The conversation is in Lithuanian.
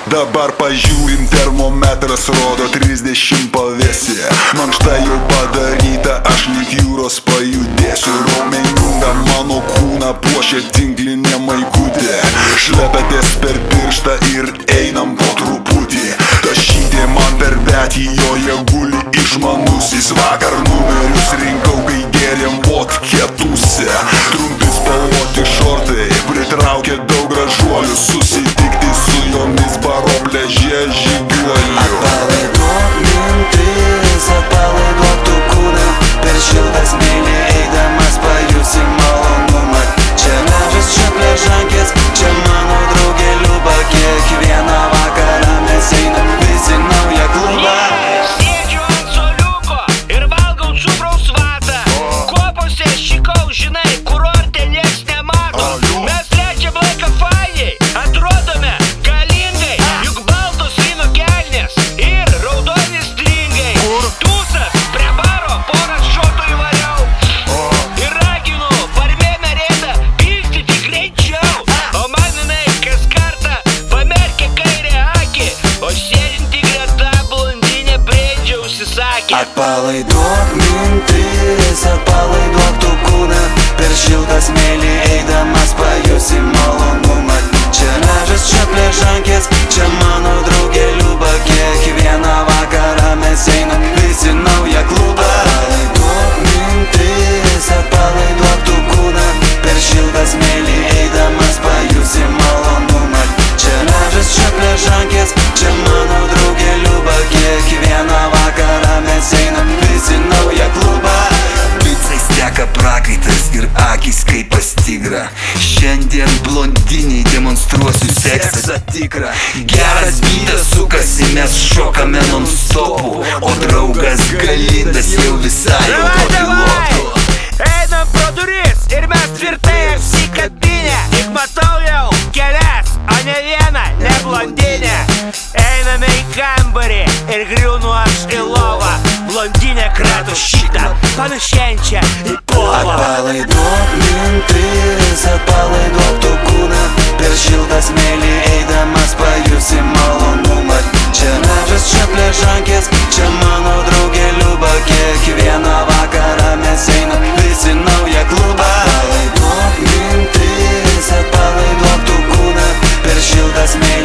Dabar pažiūrim, termometras rodo 30 pavėsį. Mankšta jau padaryta, aš lyg jūros pajudėsiu. Raumeninga mano kūną puošia tinklinė maikutė. Šlepetės per pirštą ir einam po truputį. Tašytė man per betį, joje guli išmanusis. Vakar numerius rinkau, kai gėrėm vodkę tūsę. Trumpi spalvoti šortai pritraukė daug gražuolių. Susitikti su jomis baro pliaže žygiuoju. Atpalaiduok mintis, atpalaiduok tu kūną. Per šiltą smėlį eidamas pajusi malonumą. Čia medžias, čia pležankės, čia mano draugė Liuba. Kiekvieną vakarą mes einam visi naują klubą. Sėdžiu ant suoliuko ir valgau cukraus vatą. Kopose šikau, žinai, kurorte nieks nemato. Mes leidžiam laiką fainiai, atrodome galingai. Juk baltos vyno kelnės ir raudoni stringai. Tūsas prie baro, porą šotų įvariau. Ir raginu barmeną reidą pilstyti greičiau. O man jinai kas kartą pamerkė kairę akį, o sėdinti greta blondinė breidžia užsisakė. Atpalaiduok mintis, atpalaiduok tu kūną. Per šiltą smėlį eidamas pajusi malonumą. Čia medžias, čia pležankės, čia mano draugė Liuba. Kiekvieną vakarą mes einam visi naują klubą. Atpalaiduok mintis, atpalaiduok tu kūną. Per šiltą smėlį eidamas pajusi malonumą. Čia medžias, čia pležankės, čia mano draugė Liuba. Kiekvieną vakarą mes einam visi naują klubą. Picai steka prakaitas ir akis kaip pas tigrą. Šiandien blondiniai demonstruosiu seksą tikrą. Geras bytas sukasi, mes šokame non-stopu. O draugas Galindas jau visai autopilotu. Einam pro duris ir mes tvirtai apsikabinę. Tik matau jau kelias, o ne vieną, ne blondinę. Einame į kambarį ir griūnu aš į lovą. Blondinė krato šitą, panašiančią į povą. Atpalaiduok mintis, atpalaiduok tu kūną. Per šiltą smėlį eidamas pajusi malonumą. Čia medžias, čia pležankės, čia mano draugė Liuba. Kiekvieną vakarą mes einam visi naują klubą. Atpalaiduok mintis, atpalaiduok tu kūną. Per šiltą smėlį